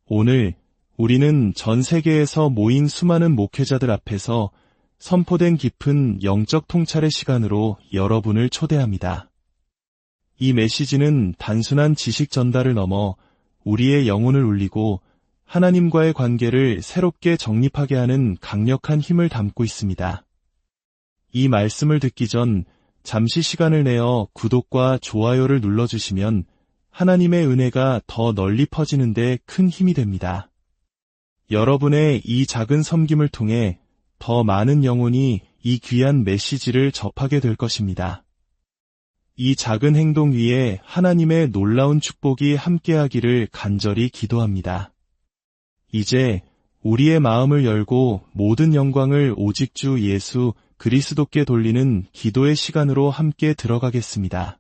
오늘 우리는 전 세계에서 모인 수많은 목회자들 앞에서 선포된 깊은 영적 통찰의 시간으로 여러분을 초대합니다. 이 메시지는 단순한 지식 전달을 넘어 우리의 영혼을 울리고 하나님과의 관계를 새롭게 정립하게 하는 강력한 힘을 담고 있습니다. 이 말씀을 듣기 전 잠시 시간을 내어 구독과 좋아요를 눌러주시면 하나님의 은혜가 더 널리 퍼지는 데 큰 힘이 됩니다. 여러분의 이 작은 섬김을 통해 더 많은 영혼이 이 귀한 메시지를 접하게 될 것입니다. 이 작은 행동 위에 하나님의 놀라운 축복이 함께하기를 간절히 기도합니다. 이제 우리의 마음을 열고 모든 영광을 오직 주 예수 그리스도께 돌리는 기도의 시간으로 함께 들어가겠습니다.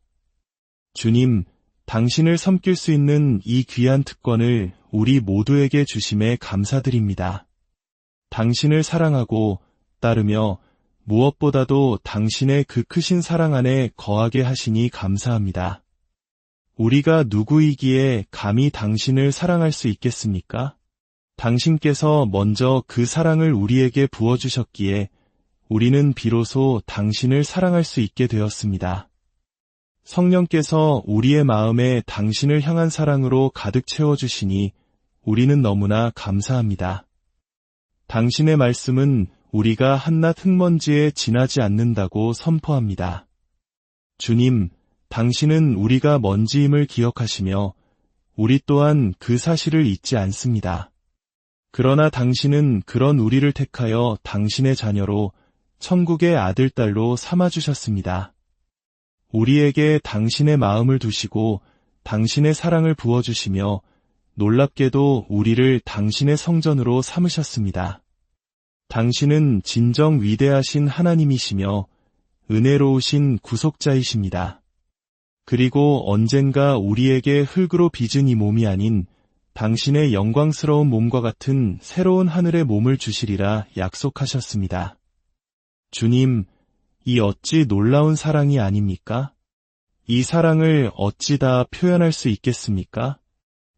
주님, 당신을 섬길 수 있는 이 귀한 특권을 우리 모두에게 주심에 감사드립니다. 당신을 사랑하고 따르며 무엇보다도 당신의 그 크신 사랑 안에 거하게 하시니 감사합니다. 우리가 누구이기에 감히 당신을 사랑할 수 있겠습니까? 당신께서 먼저 그 사랑을 우리에게 부어주셨기에 우리는 비로소 당신을 사랑할 수 있게 되었습니다. 성령께서 우리의 마음에 당신을 향한 사랑으로 가득 채워주시니 우리는 너무나 감사합니다. 당신의 말씀은 우리가 한낱 흙먼지에 지나지 않는다고 선포합니다. 주님, 당신은 우리가 먼지임을 기억하시며 우리 또한 그 사실을 잊지 않습니다. 그러나 당신은 그런 우리를 택하여 당신의 자녀로 천국의 아들딸로 삼아주셨습니다. 우리에게 당신의 마음을 두시고 당신의 사랑을 부어주시며 놀랍게도 우리를 당신의 성전으로 삼으셨습니다. 당신은 진정 위대하신 하나님이시며 은혜로우신 구속자이십니다. 그리고 언젠가 우리에게 흙으로 빚은 이 몸이 아닌 당신의 영광스러운 몸과 같은 새로운 하늘의 몸을 주시리라 약속하셨습니다. 주님, 이 어찌 놀라운 사랑이 아닙니까? 이 사랑을 어찌 다 표현할 수 있겠습니까?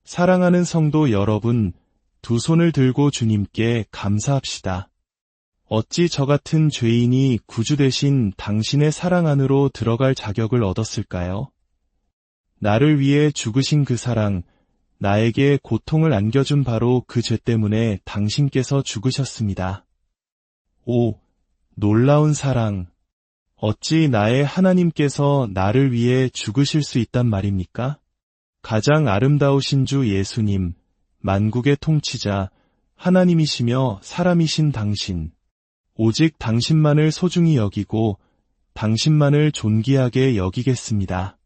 사랑하는 성도 여러분, 두 손을 들고 주님께 감사합시다. 어찌 저 같은 죄인이 구주 되신 당신의 사랑 안으로 들어갈 자격을 얻었을까요? 나를 위해 죽으신 그 사랑, 나에게 고통을 안겨준 바로 그 죄 때문에 당신께서 죽으셨습니다. 오, 놀라운 사랑! 어찌 나의 하나님께서 나를 위해 죽으실 수 있단 말입니까? 가장 아름다우신 주 예수님, 만국의 통치자, 하나님이시며 사람이신 당신, 오직 당신만을 소중히 여기고 당신만을 존귀하게 여기겠습니다.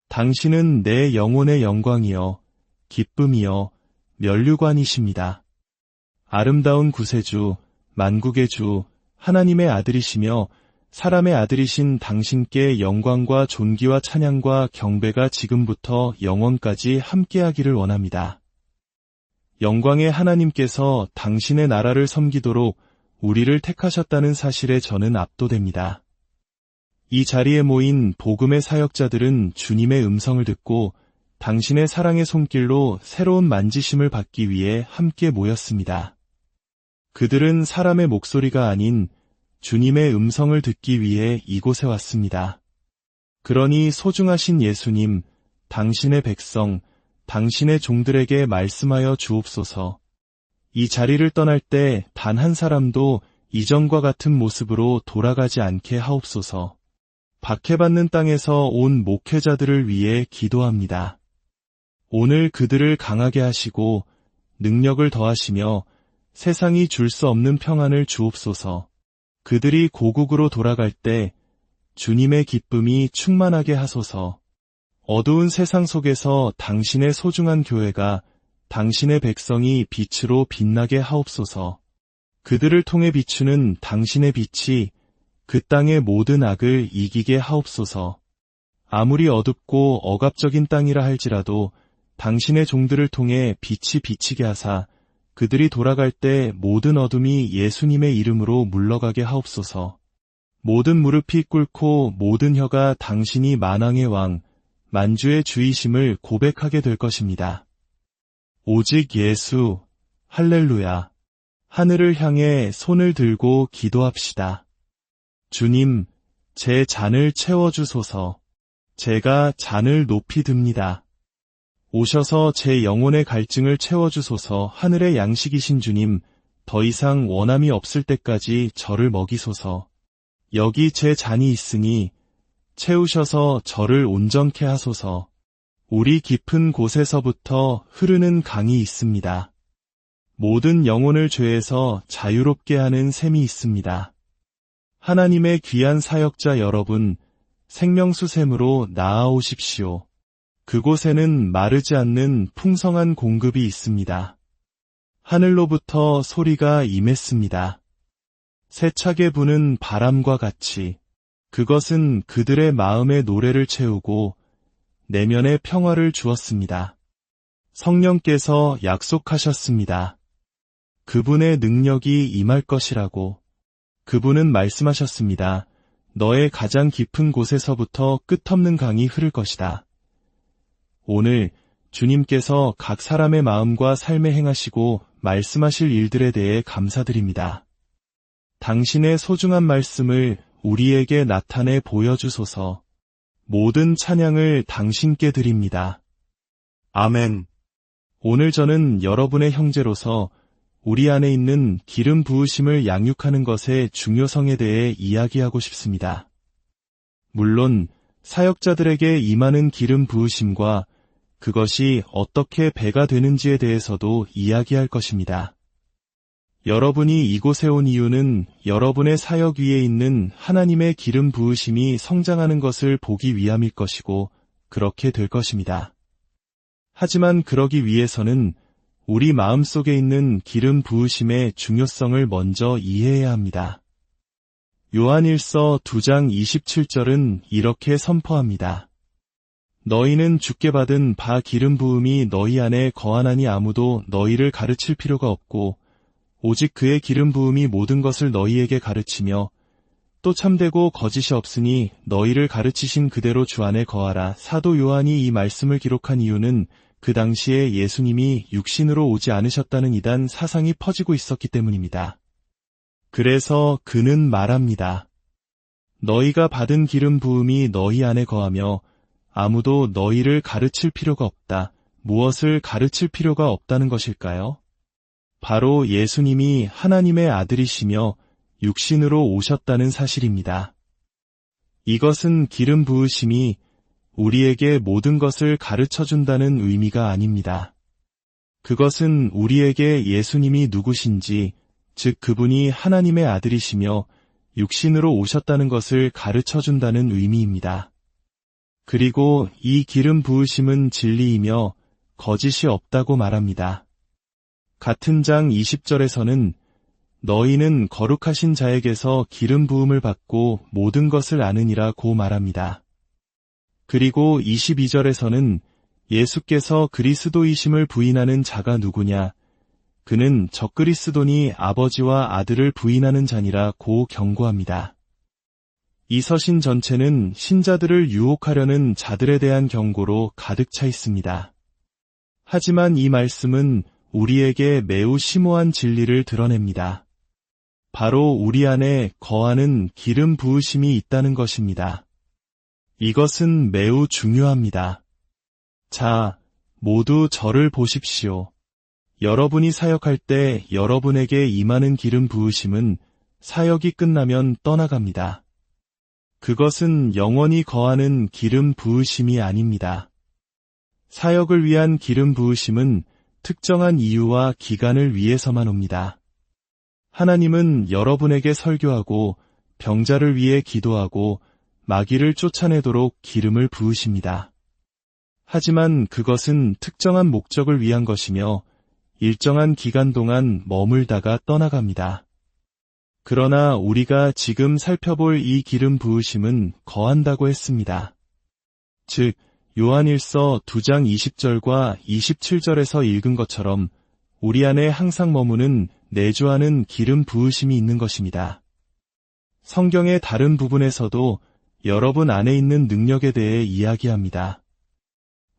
당신은 내 영혼의 영광이여, 기쁨이여, 면류관이십니다. 아름다운 구세주, 만국의 주, 하나님의 아들이시며 사람의 아들이신 당신께 영광과 존귀와 찬양과 경배가 지금부터 영원까지 함께하기를 원합니다. 영광의 하나님께서 당신의 나라를 섬기도록 우리를 택하셨다는 사실에 저는 압도됩니다. 이 자리에 모인 복음의 사역자들은 주님의 음성을 듣고 당신의 사랑의 손길로 새로운 만지심을 받기 위해 함께 모였습니다. 그들은 사람의 목소리가 아닌 주님의 음성을 듣기 위해 이곳에 왔습니다. 그러니 소중하신 예수님, 당신의 백성, 당신의 종들에게 말씀하여 주옵소서. 이 자리를 떠날 때 단 한 사람도 이전과 같은 모습으로 돌아가지 않게 하옵소서. 박해받는 땅에서 온 목회자들을 위해 기도합니다. 오늘 그들을 강하게 하시고 능력을 더하시며 세상이 줄 수 없는 평안을 주옵소서. 그들이 고국으로 돌아갈 때 주님의 기쁨이 충만하게 하소서. 어두운 세상 속에서 당신의 소중한 교회가 당신의 백성이 빛으로 빛나게 하옵소서. 그들을 통해 비추는 당신의 빛이 그 땅의 모든 악을 이기게 하옵소서. 아무리 어둡고 억압적인 땅이라 할지라도 당신의 종들을 통해 빛이 비치게 하사 그들이 돌아갈 때 모든 어둠이 예수님의 이름으로 물러가게 하옵소서. 모든 무릎이 꿇고 모든 혀가 당신이 만왕의 왕, 만주의 주이심을 고백하게 될 것입니다. 오직 예수, 할렐루야. 하늘을 향해 손을 들고 기도합시다. 주님, 제 잔을 채워주소서. 제가 잔을 높이 듭니다. 오셔서 제 영혼의 갈증을 채워주소서. 하늘의 양식이신 주님, 더 이상 원함이 없을 때까지 저를 먹이소서. 여기 제 잔이 있으니 채우셔서 저를 온전케 하소서. 우리 깊은 곳에서부터 흐르는 강이 있습니다. 모든 영혼을 죄에서 자유롭게 하는 샘이 있습니다. 하나님의 귀한 사역자 여러분, 생명수샘으로 나아오십시오. 그곳에는 마르지 않는 풍성한 공급이 있습니다. 하늘로부터 소리가 임했습니다. 세차게 부는 바람과 같이 그것은 그들의 마음의 노래를 채우고 내면의 평화를 주었습니다. 성령께서 약속하셨습니다. 그분의 능력이 임할 것이라고. 그분은 말씀하셨습니다. 너의 가장 깊은 곳에서부터 끝없는 강이 흐를 것이다. 오늘 주님께서 각 사람의 마음과 삶에 행하시고 말씀하실 일들에 대해 감사드립니다. 당신의 소중한 말씀을 우리에게 나타내 보여주소서. 모든 찬양을 당신께 드립니다. 아멘. 오늘 저는 여러분의 형제로서 우리 안에 있는 기름 부으심을 양육하는 것의 중요성에 대해 이야기하고 싶습니다. 물론 사역자들에게 임하는 기름 부으심과 그것이 어떻게 배가 되는지에 대해서도 이야기할 것입니다. 여러분이 이곳에 온 이유는 여러분의 사역 위에 있는 하나님의 기름 부으심이 성장하는 것을 보기 위함일 것이고 그렇게 될 것입니다. 하지만 그러기 위해서는 우리 마음속에 있는 기름 부으심의 중요성을 먼저 이해해야 합니다. 요한일서 2장 27절은 이렇게 선포합니다. 너희는 주께 받은 바 기름 부음이 너희 안에 거하나니 아무도 너희를 가르칠 필요가 없고 오직 그의 기름 부음이 모든 것을 너희에게 가르치며 또 참되고 거짓이 없으니 너희를 가르치신 그대로 주 안에 거하라. 사도 요한이 이 말씀을 기록한 이유는 그 당시에 예수님이 육신으로 오지 않으셨다는 이단 사상이 퍼지고 있었기 때문입니다. 그래서 그는 말합니다. 너희가 받은 기름 부음이 너희 안에 거하며 아무도 너희를 가르칠 필요가 없다. 무엇을 가르칠 필요가 없다는 것일까요? 바로 예수님이 하나님의 아들이시며 육신으로 오셨다는 사실입니다. 이것은 기름 부으심이 우리에게 모든 것을 가르쳐준다는 의미가 아닙니다. 그것은 우리에게 예수님이 누구신지, 즉 그분이 하나님의 아들이시며 육신으로 오셨다는 것을 가르쳐준다는 의미입니다. 그리고 이 기름 부으심은 진리이며 거짓이 없다고 말합니다. 같은 장 20절에서는 너희는 거룩하신 자에게서 기름 부음을 받고 모든 것을 아느니라고 말합니다. 그리고 22절에서는 예수께서 그리스도이심을 부인하는 자가 누구냐? 그는 적그리스도니 아버지와 아들을 부인하는 자니라고 경고합니다. 이 서신 전체는 신자들을 유혹하려는 자들에 대한 경고로 가득 차 있습니다. 하지만 이 말씀은 우리에게 매우 심오한 진리를 드러냅니다. 바로 우리 안에 거하는 기름 부으심이 있다는 것입니다. 이것은 매우 중요합니다. 자, 모두 저를 보십시오. 여러분이 사역할 때 여러분에게 임하는 기름 부으심은 사역이 끝나면 떠나갑니다. 그것은 영원히 거하는 기름 부으심이 아닙니다. 사역을 위한 기름 부으심은 특정한 이유와 기간을 위해서만 옵니다. 하나님은 여러분에게 설교하고 병자를 위해 기도하고 마귀를 쫓아내도록 기름을 부으십니다. 하지만 그것은 특정한 목적을 위한 것이며 일정한 기간 동안 머물다가 떠나갑니다. 그러나 우리가 지금 살펴볼 이 기름 부으심은 거한다고 했습니다. 즉, 요한일서 2장 20절과 27절에서 읽은 것처럼 우리 안에 항상 머무는 내주하는 기름 부으심이 있는 것입니다. 성경의 다른 부분에서도 여러분 안에 있는 능력에 대해 이야기합니다.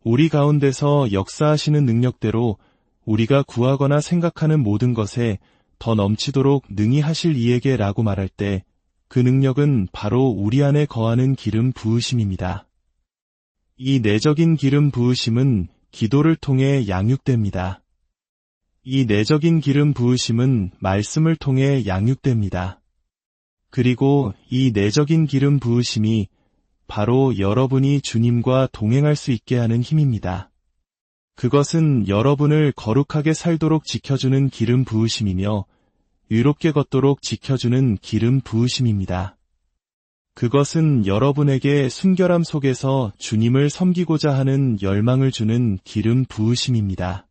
우리 가운데서 역사하시는 능력대로 우리가 구하거나 생각하는 모든 것에 더 넘치도록 능히 하실 이에게 라고 말할 때 그 능력은 바로 우리 안에 거하는 기름 부으심입니다. 이 내적인 기름 부으심은 기도를 통해 양육됩니다. 이 내적인 기름 부으심은 말씀을 통해 양육됩니다. 그리고 이 내적인 기름 부으심이 바로 여러분이 주님과 동행할 수 있게 하는 힘입니다. 그것은 여러분을 거룩하게 살도록 지켜주는 기름 부으심이며 의롭게 걷도록 지켜주는 기름 부으심입니다. 그것은 여러분에게 순결함 속에서 주님을 섬기고자 하는 열망을 주는 기름 부으심입니다.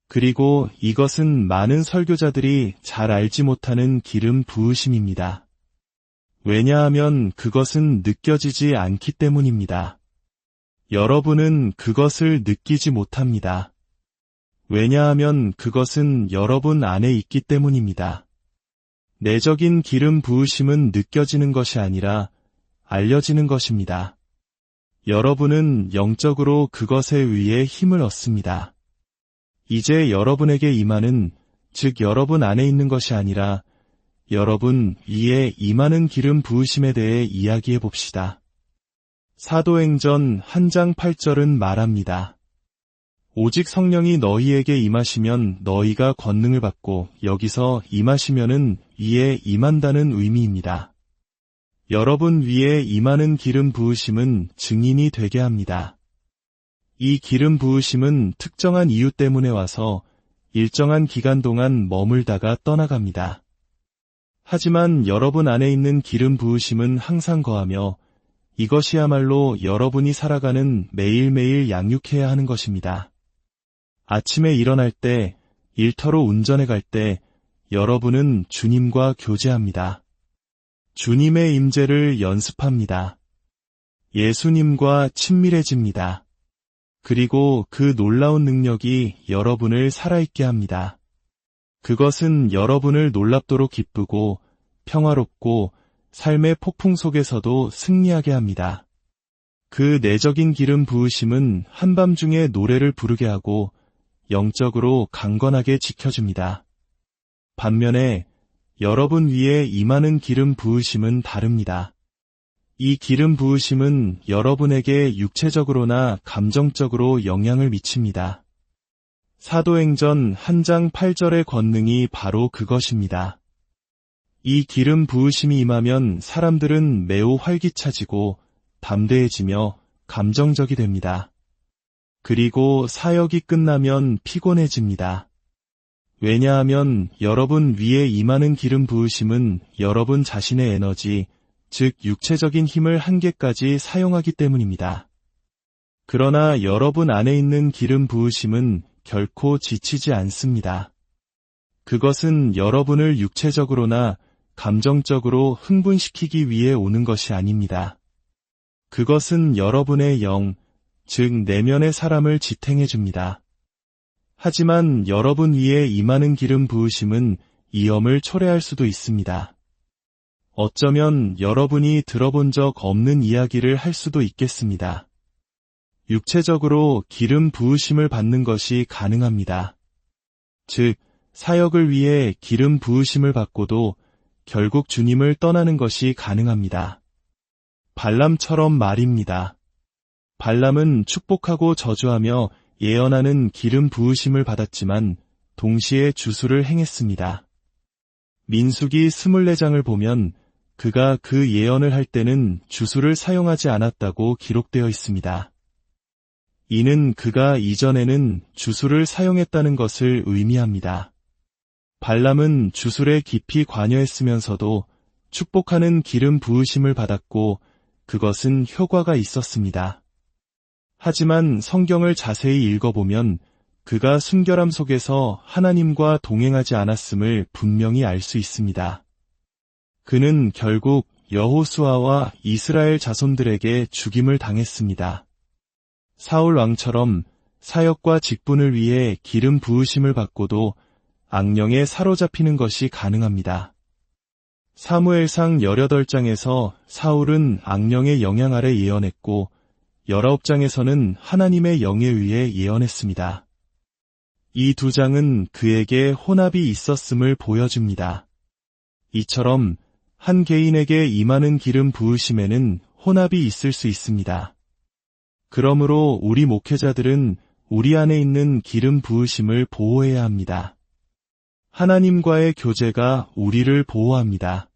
그리고 이것은 많은 설교자들이 잘 알지 못하는 기름 부으심입니다. 왜냐하면 그것은 느껴지지 않기 때문입니다. 여러분은 그것을 느끼지 못합니다. 왜냐하면 그것은 여러분 안에 있기 때문입니다. 내적인 기름 부으심은 느껴지는 것이 아니라 알려지는 것입니다. 여러분은 영적으로 그것에 의해 힘을 얻습니다. 이제 여러분에게 임하는, 즉 여러분 안에 있는 것이 아니라 여러분 위에 임하는 기름 부으심에 대해 이야기해 봅시다. 사도행전 1장 8절은 말합니다. 오직 성령이 너희에게 임하시면 너희가 권능을 받고, 여기서 임하시면은 위에 임한다는 의미입니다. 여러분 위에 임하는 기름 부으심은 증인이 되게 합니다. 이 기름 부으심은 특정한 이유 때문에 와서 일정한 기간 동안 머물다가 떠나갑니다. 하지만 여러분 안에 있는 기름 부으심은 항상 거하며 이것이야말로 여러분이 살아가는 매일매일 양육해야 하는 것입니다. 아침에 일어날 때, 일터로 운전해 갈 때 여러분은 주님과 교제합니다. 주님의 임재를 연습합니다. 예수님과 친밀해집니다. 그리고 그 놀라운 능력이 여러분을 살아있게 합니다. 그것은 여러분을 놀랍도록 기쁘고 평화롭고 삶의 폭풍 속에서도 승리하게 합니다. 그 내적인 기름 부으심은 한밤중에 노래를 부르게 하고 영적으로 강건하게 지켜줍니다. 반면에 여러분 위에 임하는 기름 부으심은 다릅니다. 이 기름 부으심은 여러분에게 육체적으로나 감정적으로 영향을 미칩니다. 사도행전 1장 8절의 권능이 바로 그것입니다. 이 기름 부으심이 임하면 사람들은 매우 활기차지고 담대해지며 감정적이 됩니다. 그리고 사역이 끝나면 피곤해집니다. 왜냐하면 여러분 위에 임하는 기름 부으심은 여러분 자신의 에너지, 즉 육체적인 힘을 한계까지 사용하기 때문입니다. 그러나 여러분 안에 있는 기름 부으심은 결코 지치지 않습니다. 그것은 여러분을 육체적으로나 감정적으로 흥분시키기 위해 오는 것이 아닙니다. 그것은 여러분의 영, 즉 내면의 사람을 지탱해 줍니다. 하지만 여러분 위에 임하는 기름 부으심은 이 염을 초래할 수도 있습니다. 어쩌면 여러분이 들어본 적 없는 이야기를 할 수도 있겠습니다. 육체적으로 기름 부으심을 받는 것이 가능합니다. 즉, 사역을 위해 기름 부으심을 받고도 결국 주님을 떠나는 것이 가능합니다. 발람처럼 말입니다. 발람은 축복하고 저주하며 예언하는 기름 부으심을 받았지만 동시에 주술을 행했습니다. 민수기 24장을 보면 그가 그 예언을 할 때는 주술을 사용하지 않았다고 기록되어 있습니다. 이는 그가 이전에는 주술을 사용했다는 것을 의미합니다. 발람은 주술에 깊이 관여했으면서도 축복하는 기름 부으심을 받았고 그것은 효과가 있었습니다. 하지만 성경을 자세히 읽어보면 그가 순결함 속에서 하나님과 동행하지 않았음을 분명히 알 수 있습니다. 그는 결국 여호수아와 이스라엘 자손들에게 죽임을 당했습니다. 사울 왕처럼 사역과 직분을 위해 기름 부으심을 받고도 악령에 사로잡히는 것이 가능합니다. 사무엘상 18장에서 사울은 악령의 영향 아래 예언했고 19장에서는 하나님의 영에 의해 예언했습니다. 이 두 장은 그에게 혼합이 있었음을 보여줍니다. 이처럼 한 개인에게 임하는 기름 부으심에는 혼합이 있을 수 있습니다. 그러므로 우리 목회자들은 우리 안에 있는 기름 부으심을 보호해야 합니다. 하나님과의 교제가 우리를 보호합니다.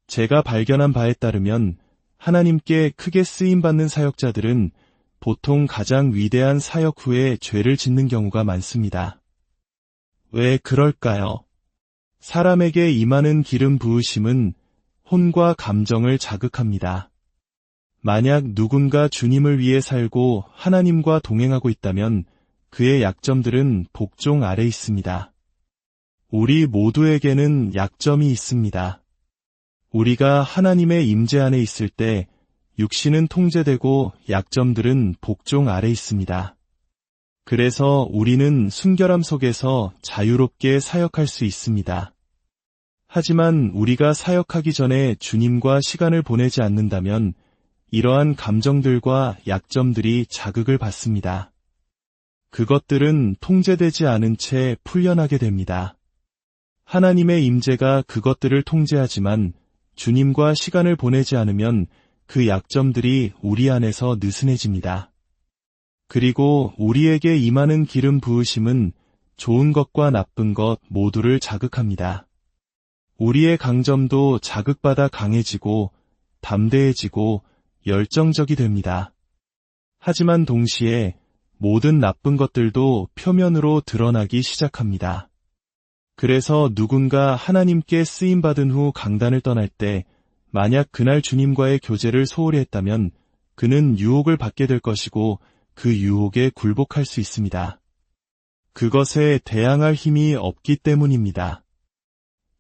제가 발견한 바에 따르면 하나님께 크게 쓰임받는 사역자들은 보통 가장 위대한 사역 후에 죄를 짓는 경우가 많습니다. 왜 그럴까요? 사람에게 임하는 기름 부으심은 혼과 감정을 자극합니다. 만약 누군가 주님을 위해 살고 하나님과 동행하고 있다면 그의 약점들은 복종 아래 있습니다. 우리 모두에게는 약점이 있습니다. 우리가 하나님의 임재 안에 있을 때 육신은 통제되고 약점들은 복종 아래 있습니다. 그래서 우리는 순결함 속에서 자유롭게 사역할 수 있습니다. 하지만 우리가 사역하기 전에 주님과 시간을 보내지 않는다면 이러한 감정들과 약점들이 자극을 받습니다. 그것들은 통제되지 않은 채 풀려나게 됩니다. 하나님의 임재가 그것들을 통제하지만 주님과 시간을 보내지 않으면 그 약점들이 우리 안에서 느슨해집니다. 그리고 우리에게 임하는 기름 부으심은 좋은 것과 나쁜 것 모두를 자극합니다. 우리의 강점도 자극받아 강해지고 담대해지고 열정적이 됩니다. 하지만 동시에 모든 나쁜 것들도 표면으로 드러나기 시작합니다. 그래서 누군가 하나님께 쓰임받은 후 강단을 떠날 때 만약 그날 주님과의 교제를 소홀히 했다면 그는 유혹을 받게 될 것이고 그 유혹에 굴복할 수 있습니다. 그것에 대항할 힘이 없기 때문입니다.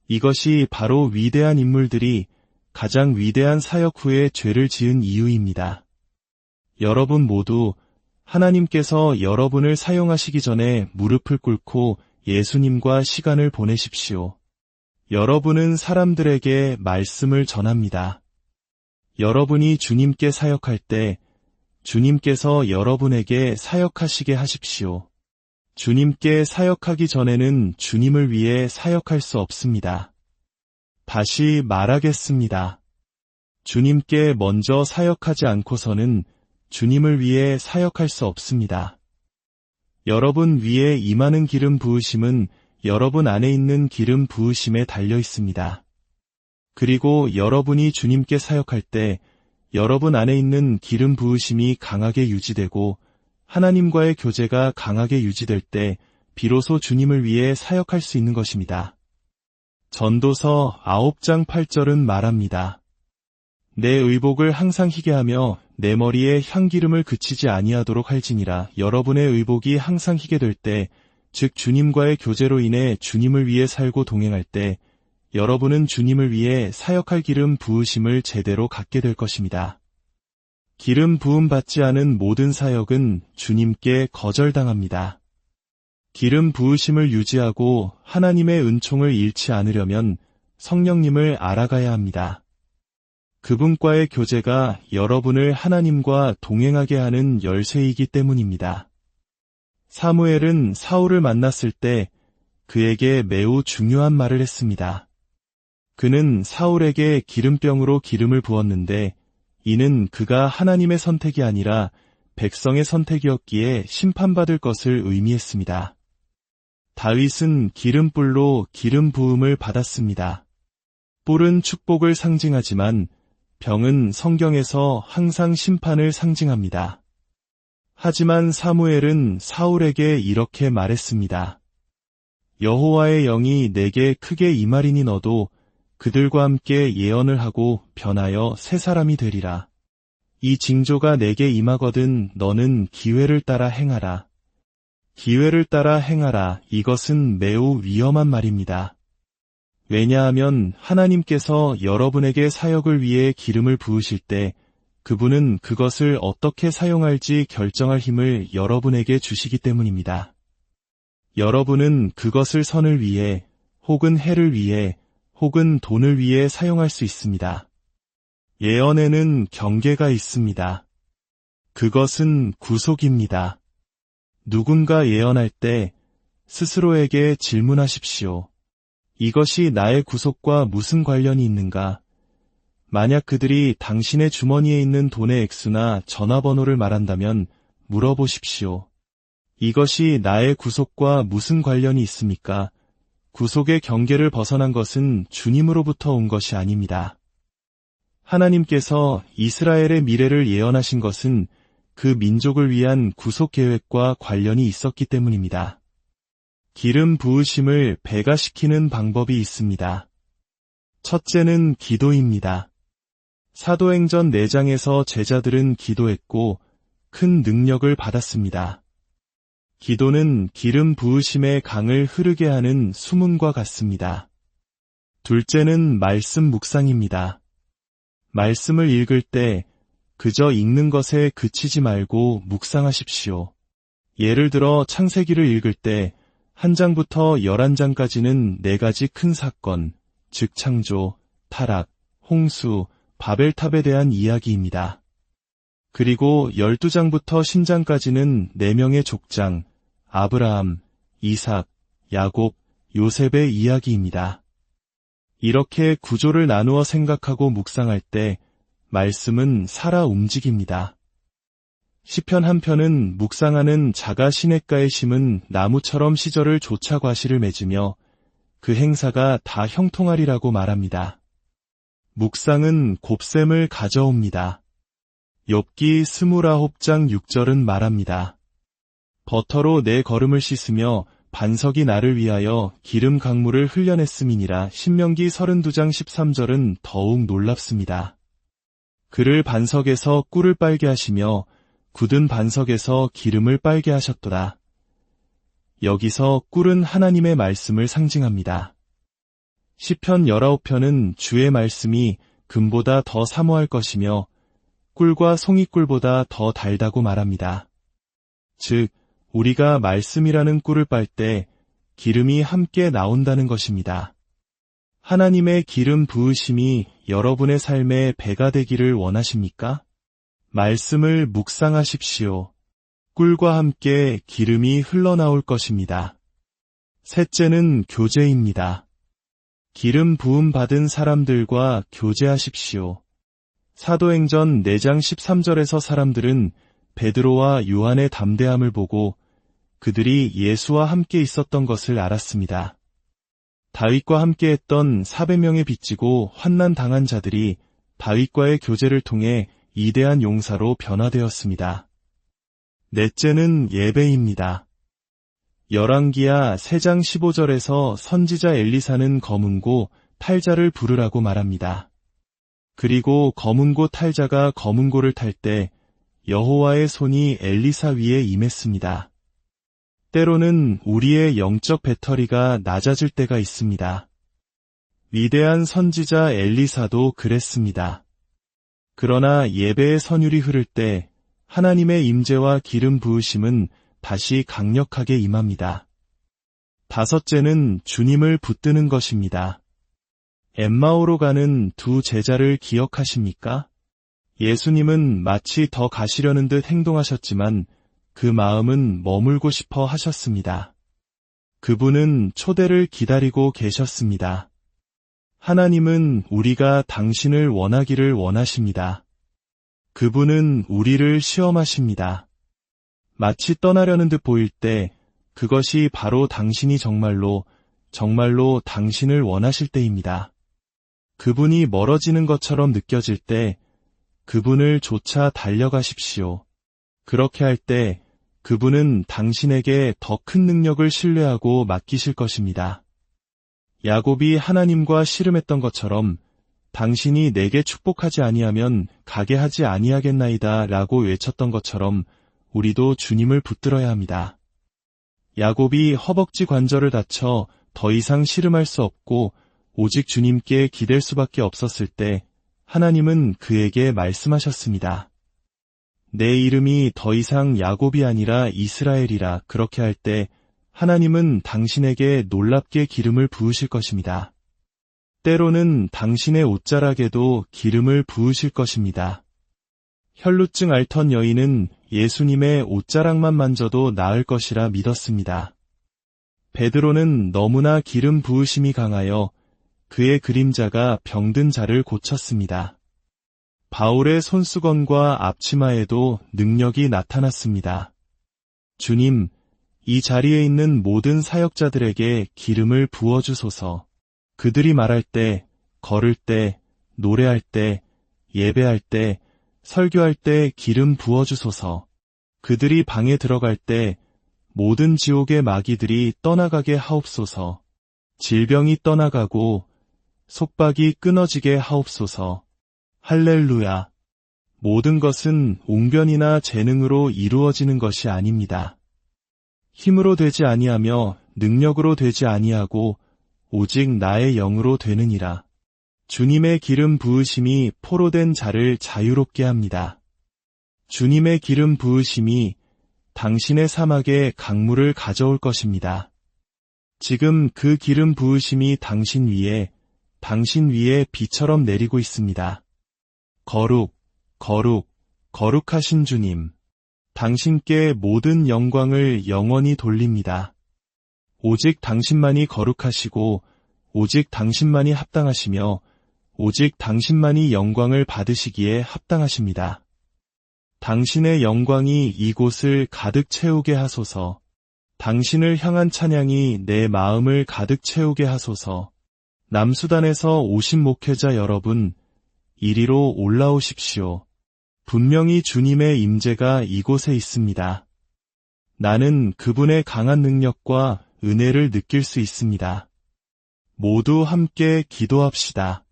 이것이 바로 위대한 인물들이 가장 위대한 사역 후에 죄를 지은 이유입니다. 여러분 모두 하나님께서 여러분을 사용하시기 전에 무릎을 꿇고 예수님과 시간을 보내십시오. 여러분은 사람들에게 말씀을 전합니다. 여러분이 주님께 사역할 때 주님께서 여러분에게 사역하시게 하십시오. 주님께 사역하기 전에는 주님을 위해 사역할 수 없습니다. 다시 말하겠습니다. 주님께 먼저 사역하지 않고서는 주님을 위해 사역할 수 없습니다. 여러분 위에 임하는 기름 부으심은 여러분 안에 있는 기름 부으심에 달려 있습니다. 그리고 여러분이 주님께 사역할 때 여러분 안에 있는 기름 부으심이 강하게 유지되고 하나님과의 교제가 강하게 유지될 때 비로소 주님을 위해 사역할 수 있는 것입니다. 전도서 9장 8절은 말합니다. 내 의복을 항상 희게 하며 내 머리에 향기름을 그치지 아니하도록 할지니라. 여러분의 의복이 항상 희게 될 때, 즉 주님과의 교제로 인해 주님을 위해 살고 동행할 때 여러분은 주님을 위해 사역할 기름 부으심을 제대로 갖게 될 것입니다. 기름 부음 받지 않은 모든 사역은 주님께 거절당합니다. 기름 부으심을 유지하고 하나님의 은총을 잃지 않으려면 성령님을 알아가야 합니다. 그분과의 교제가 여러분을 하나님과 동행하게 하는 열쇠이기 때문입니다. 사무엘은 사울을 만났을 때 그에게 매우 중요한 말을 했습니다. 그는 사울에게 기름병으로 기름을 부었는데 이는 그가 하나님의 선택이 아니라 백성의 선택이었기에 심판받을 것을 의미했습니다. 다윗은 기름불로 기름 부음을 받았습니다. 뿔은 축복을 상징하지만 병은 성경에서 항상 심판을 상징합니다. 하지만 사무엘은 사울에게 이렇게 말했습니다. 여호와의 영이 내게 크게 임하리니 너도 그들과 함께 예언을 하고 변하여 새 사람이 되리라. 이 징조가 내게 임하거든 너는 기회를 따라 행하라. 기회를 따라 행하라. 이것은 매우 위험한 말입니다. 왜냐하면 하나님께서 여러분에게 사역을 위해 기름을 부으실 때 그분은 그것을 어떻게 사용할지 결정할 힘을 여러분에게 주시기 때문입니다. 여러분은 그것을 선을 위해 혹은 해를 위해 혹은 돈을 위해 사용할 수 있습니다. 예언에는 경계가 있습니다. 그것은 구속입니다. 누군가 예언할 때 스스로에게 질문하십시오. 이것이 나의 구속과 무슨 관련이 있는가? 만약 그들이 당신의 주머니에 있는 돈의 액수나 전화번호를 말한다면 물어보십시오. 이것이 나의 구속과 무슨 관련이 있습니까? 구속의 경계를 벗어난 것은 주님으로부터 온 것이 아닙니다. 하나님께서 이스라엘의 미래를 예언하신 것은 그 민족을 위한 구속 계획과 관련이 있었기 때문입니다. 기름 부으심을 배가시키는 방법이 있습니다. 첫째는 기도입니다. 사도행전 4장에서 제자들은 기도했고 큰 능력을 받았습니다. 기도는 기름 부으심의 강을 흐르게 하는 수문과 같습니다. 둘째는 말씀 묵상입니다. 말씀을 읽을 때 그저 읽는 것에 그치지 말고 묵상하십시오. 예를 들어 창세기를 읽을 때 1장부터 11장까지는 4가지 큰 사건, 즉 창조, 타락, 홍수, 바벨탑에 대한 이야기입니다. 그리고 12장부터 신장까지는 4명의 족장, 아브라함, 이삭, 야곱, 요셉의 이야기입니다. 이렇게 구조를 나누어 생각하고 묵상할 때 말씀은 살아 움직입니다. 시편 한 편은 묵상하는 자가 시냇가에 심은 나무처럼 시절을 조차 과실을 맺으며 그 행사가 다 형통하리라고 말합니다. 묵상은 곱셈을 가져옵니다. 욥기 29장 6절은 말합니다. 버터로 내 걸음을 씻으며 반석이 나를 위하여 기름 강물을 흘려냈음이니라. 신명기 32장 13절은 더욱 놀랍습니다. 그를 반석에서 꿀을 빨게 하시며 굳은 반석에서 기름을 빨게 하셨도다. 여기서 꿀은 하나님의 말씀을 상징합니다. 시편 19편은 주의 말씀이 금보다 더 사모할 것이며 꿀과 송이꿀보다 더 달다고 말합니다. 즉, 우리가 말씀이라는 꿀을 빨 때 기름이 함께 나온다는 것입니다. 하나님의 기름 부으심이 여러분의 삶에 배가 되기를 원하십니까? 말씀을 묵상하십시오. 꿀과 함께 기름이 흘러나올 것입니다. 셋째는 교제입니다. 기름 부음 받은 사람들과 교제하십시오. 사도행전 4장 13절에서 사람들은 베드로와 요한의 담대함을 보고 그들이 예수와 함께 있었던 것을 알았습니다. 다윗과 함께 했던 400명의 빚지고 환난 당한 자들이 다윗과의 교제를 통해 이대한 용사로 변화되었습니다. 넷째는 예배입니다. 열왕기하 3장 15절에서 선지자 엘리사는 검은고 탈자를 부르라고 말합니다. 그리고 검은고 탈자가 검은고를 탈 때 여호와의 손이 엘리사 위에 임했습니다. 때로는 우리의 영적 배터리가 낮아질 때가 있습니다. 위대한 선지자 엘리사도 그랬습니다. 그러나 예배의 선율이 흐를 때 하나님의 임재와 기름 부으심은 다시 강력하게 임합니다. 다섯째는 주님을 붙드는 것입니다. 엠마오로 가는 두 제자를 기억하십니까? 예수님은 마치 더 가시려는 듯 행동하셨지만 그 마음은 머물고 싶어 하셨습니다. 그분은 초대를 기다리고 계셨습니다. 하나님은 우리가 당신을 원하기를 원하십니다. 그분은 우리를 시험하십니다. 마치 떠나려는 듯 보일 때 그것이 바로 당신이 정말로 당신을 원하실 때입니다. 그분이 멀어지는 것처럼 느껴질 때 그분을 쫓아 달려가십시오. 그렇게 할 때 그분은 당신에게 더 큰 능력을 신뢰하고 맡기실 것입니다. 야곱이 하나님과 씨름했던 것처럼 당신이 내게 축복하지 아니하면 가게 하지 아니하겠나이다 라고 외쳤던 것처럼 우리도 주님을 붙들어야 합니다. 야곱이 허벅지 관절을 다쳐 더 이상 씨름할 수 없고 오직 주님께 기댈 수밖에 없었을 때 하나님은 그에게 말씀하셨습니다. 내 이름이 더 이상 야곱이 아니라 이스라엘이라. 그렇게 할 때 하나님은 당신에게 놀랍게 기름을 부으실 것입니다. 때로는 당신의 옷자락에도 기름을 부으실 것입니다. 혈루증 앓던 여인은 예수님의 옷자락만 만져도 나을 것이라 믿었습니다. 베드로는 너무나 기름 부으심이 강하여 그의 그림자가 병든 자를 고쳤습니다. 바울의 손수건과 앞치마에도 능력이 나타났습니다. 주님, 이 자리에 있는 모든 사역자들에게 기름을 부어주소서. 그들이 말할 때, 걸을 때, 노래할 때, 예배할 때, 설교할 때 기름 부어주소서. 그들이 방에 들어갈 때 모든 지옥의 마귀들이 떠나가게 하옵소서. 질병이 떠나가고 속박이 끊어지게 하옵소서. 할렐루야. 모든 것은 웅변이나 재능으로 이루어지는 것이 아닙니다. 힘으로 되지 아니하며 능력으로 되지 아니하고 오직 나의 영으로 되느니라. 주님의 기름 부으심이 포로된 자를 자유롭게 합니다. 주님의 기름 부으심이 당신의 사막에 강물을 가져올 것입니다. 지금 그 기름 부으심이 당신 위에 비처럼 내리고 있습니다. 거룩, 거룩, 거룩하신 주님. 당신께 모든 영광을 영원히 돌립니다. 오직 당신만이 거룩하시고 오직 당신만이 합당하시며 오직 당신만이 영광을 받으시기에 합당하십니다. 당신의 영광이 이곳을 가득 채우게 하소서. 당신을 향한 찬양이 내 마음을 가득 채우게 하소서. 남수단에서 오신 목회자 여러분, 이리로 올라오십시오. 분명히 주님의 임재가 이곳에 있습니다. 나는 그분의 강한 능력과 은혜를 느낄 수 있습니다. 모두 함께 기도합시다.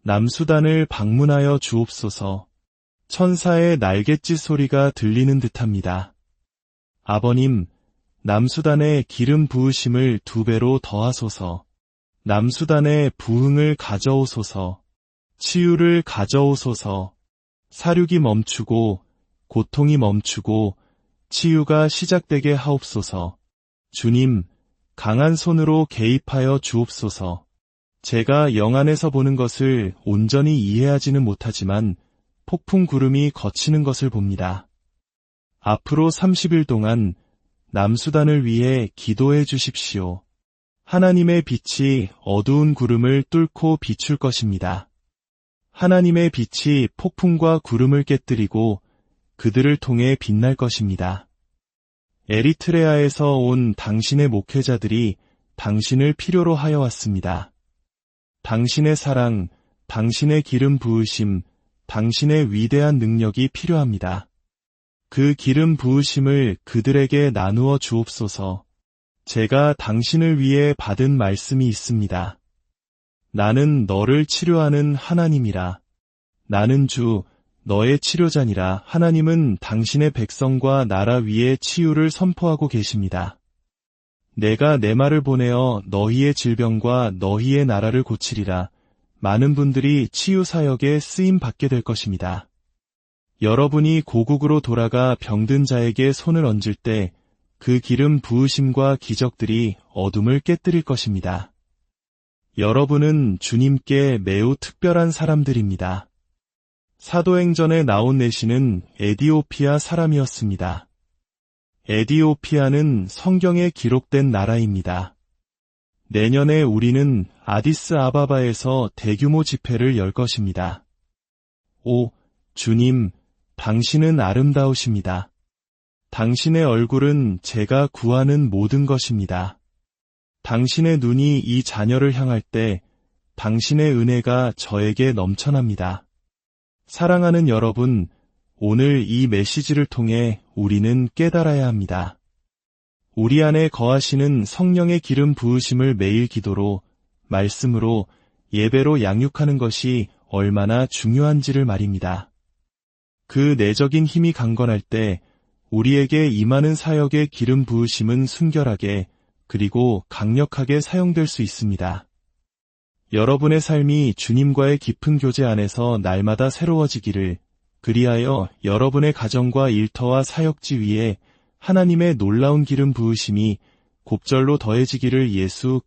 남수단을 방문하여 주옵소서. 천사의 날갯짓 소리가 들리는 듯합니다. 아버님, 남수단의 기름 부으심을 2배로 더하소서. 남수단의 부흥을 가져오소서. 치유를 가져오소서. 사륙이 멈추고 고통이 멈추고 치유가 시작되게 하옵소서. 주님, 강한 손으로 개입하여 주옵소서. 제가 영안에서 보는 것을 온전히 이해하지는 못하지만 폭풍 구름이 걷히는 것을 봅니다. 앞으로 30일 동안 남수단을 위해 기도해 주십시오. 하나님의 빛이 어두운 구름을 뚫고 비출 것입니다. 하나님의 빛이 폭풍과 구름을 깨뜨리고 그들을 통해 빛날 것입니다. 에리트레아에서 온 당신의 목회자들이 당신을 필요로 하여 왔습니다. 당신의 사랑, 당신의 기름 부으심, 당신의 위대한 능력이 필요합니다. 그 기름 부으심을 그들에게 나누어 주옵소서. 제가 당신을 위해 받은 말씀이 있습니다. 나는 너를 치료하는 하나님이라. 나는 주, 너의 치료자니라. 하나님은 당신의 백성과 나라 위에 치유를 선포하고 계십니다. 내가 내 말을 보내어 너희의 질병과 너희의 나라를 고치리라. 많은 분들이 치유 사역에 쓰임 받게 될 것입니다. 여러분이 고국으로 돌아가 병든 자에게 손을 얹을 때 그 기름 부으심과 기적들이 어둠을 깨뜨릴 것입니다. 여러분은 주님께 매우 특별한 사람들입니다. 사도행전에 나온 내시는 에디오피아 사람이었습니다. 에디오피아는 성경에 기록된 나라입니다. 내년에 우리는 아디스아바바에서 대규모 집회를 열 것입니다. 오, 주님, 당신은 아름다우십니다. 당신의 얼굴은 제가 구하는 모든 것입니다. 당신의 눈이 이 자녀를 향할 때 당신의 은혜가 저에게 넘쳐납니다. 사랑하는 여러분, 오늘 이 메시지를 통해 우리는 깨달아야 합니다. 우리 안에 거하시는 성령의 기름 부으심을 매일 기도로, 말씀으로, 예배로 양육하는 것이 얼마나 중요한지를 말입니다. 그 내적인 힘이 강건할 때 우리에게 임하는 사역의 기름 부으심은 순결하게 그리고 강력하게 사용될 수 있습니다. 여러분의 삶이 주님과의 깊은 교제 안에서 날마다 새로워지기를, 그리하여 여러분의 가정과 일터와 사역지 위에 하나님의 놀라운 기름 부으심이 곱절로 더해지기를 예수